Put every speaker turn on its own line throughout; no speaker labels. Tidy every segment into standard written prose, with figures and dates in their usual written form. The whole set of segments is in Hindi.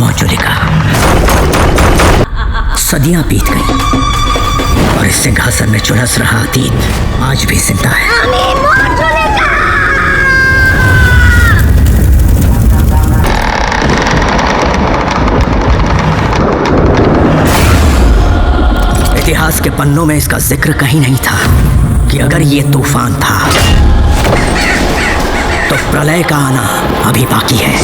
मंजुलिका सदियां बीत गई और इस सिंहासन में झुलस रहा अतीत आज भी जिंदा है। इतिहास के पन्नों में इसका जिक्र कहीं नहीं था कि अगर ये तूफान था तो प्रलय का आना अभी बाकी है।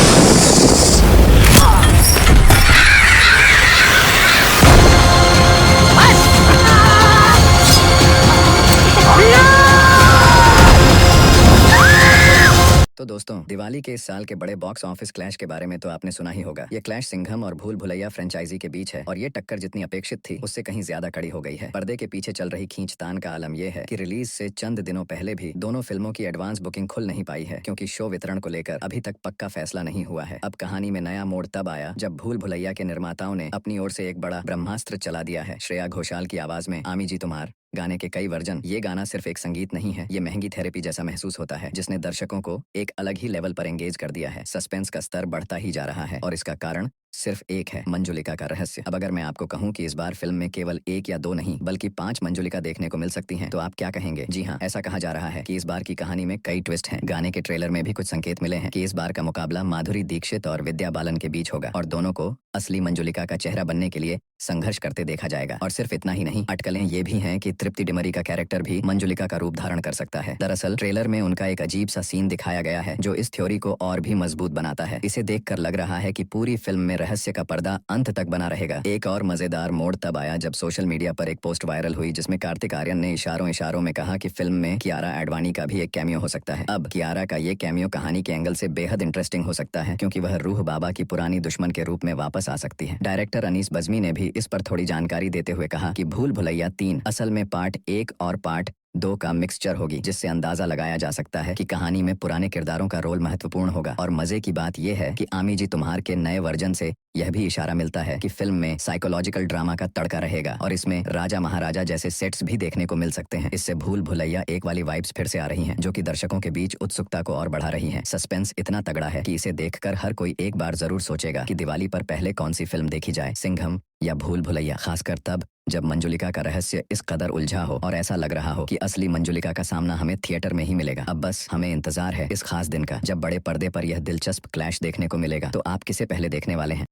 तो दोस्तों, दिवाली के इस साल के बड़े बॉक्स ऑफिस क्लैश के बारे में तो आपने सुना ही होगा। ये क्लैश सिंघम और भूल भुलैया फ्रेंचाइजी के बीच है और ये टक्कर जितनी अपेक्षित थी उससे कहीं ज्यादा कड़ी हो गई है। पर्दे के पीछे चल रही खींचतान का आलम यह है कि रिलीज से चंद दिनों पहले भी दोनों फिल्मों की एडवांस बुकिंग खुल नहीं पाई है क्योंकि शो वितरण को लेकर अभी तक पक्का फैसला नहीं हुआ है। अब कहानी में नया मोड़ तब आया जब भूल भुलैया के निर्माताओं ने अपनी ओर से एक बड़ा ब्रह्मास्त्र चला दिया है। श्रेया घोषाल की आवाज में आमी जी तुम्हार गाने के कई वर्जन। ये गाना सिर्फ एक संगीत नहीं है, ये महंगी थेरेपी जैसा महसूस होता है जिसने दर्शकों को एक अलग ही लेवल पर एंगेज कर दिया है। सस्पेंस का स्तर बढ़ता ही जा रहा है और इसका कारण सिर्फ एक है, मंजुलिका का रहस्य। अब अगर मैं आपको कहूं कि इस बार फिल्म में केवल 1 या 2 नहीं बल्कि 5 मंजुलिका देखने को मिल सकती हैं, तो आप क्या कहेंगे? जी हाँ, ऐसा कहा जा रहा है कि इस बार की कहानी में कई ट्विस्ट हैं। गाने के ट्रेलर में भी कुछ संकेत मिले हैं कि इस बार का मुकाबला माधुरी दीक्षित और विद्या बालन के बीच होगा और दोनों को असली मंजुलिका का चेहरा बनने के लिए संघर्ष करते देखा जाएगा। और सिर्फ इतना ही नहीं, अटकलें ये भी हैं कि तृप्ति डिमरी का कैरेक्टर भी मंजुलिका का रूप धारण कर सकता है। दरअसल ट्रेलर में उनका एक अजीब सा सीन दिखाया गया है जो इस थ्योरी को और भी मजबूत बनाता है। इसे देखकर लग रहा है कि पूरी फिल्म में रहस्य का पर्दा अंत तक बना रहेगा। एक और मजेदार मोड़ तब आया जब सोशल मीडिया पर एक पोस्ट वायरल हुई जिसमें कार्तिक आर्यन ने इशारों में कहा कि फिल्म में कियारा एडवाणी का भी एक कैमियो हो सकता है। अब कियारा का ये कैमियो कहानी के एंगल से बेहद इंटरेस्टिंग हो सकता है क्योंकि वह रूह बाबा की पुरानी दुश्मन के रूप में वापस आ सकती है। डायरेक्टर अनीस बज्मी ने भी इस पर थोड़ी जानकारी देते हुए कहा कि भूल भुलैया 3 असल में पार्ट 1 और पार्ट 2 का मिक्सचर होगी, जिससे अंदाजा लगाया जा सकता है कि कहानी में पुराने किरदारों का रोल महत्वपूर्ण होगा। और मजे की बात यह है कि आमी जी तुम्हार के नए वर्जन से यह भी इशारा मिलता है कि फिल्म में साइकोलॉजिकल ड्रामा का तड़का रहेगा और इसमें राजा महाराजा जैसे सेट्स भी देखने को मिल सकते हैं। इससे भूल भुलैया एक वाली वाइब्स फिर से आ रही हैं जो कि दर्शकों के बीच उत्सुकता को और बढ़ा रही हैं। सस्पेंस इतना तगड़ा है कि इसे देखकर हर कोई एक बार जरूर सोचेगा कि दिवाली पर पहले कौन सी फिल्म देखी जाए, सिंघम या भूल भुलैया। खासकर तब जब मंजुलिका का रहस्य इस कदर उलझा हो और ऐसा लग रहा हो कि असली मंजुलिका का सामना हमें थिएटर में ही मिलेगा। अब बस हमें इंतजार है इस खास दिन का जब बड़े पर्दे पर यह दिलचस्प क्लैश देखने को मिलेगा। तो आप किसे पहले देखने वाले हैं?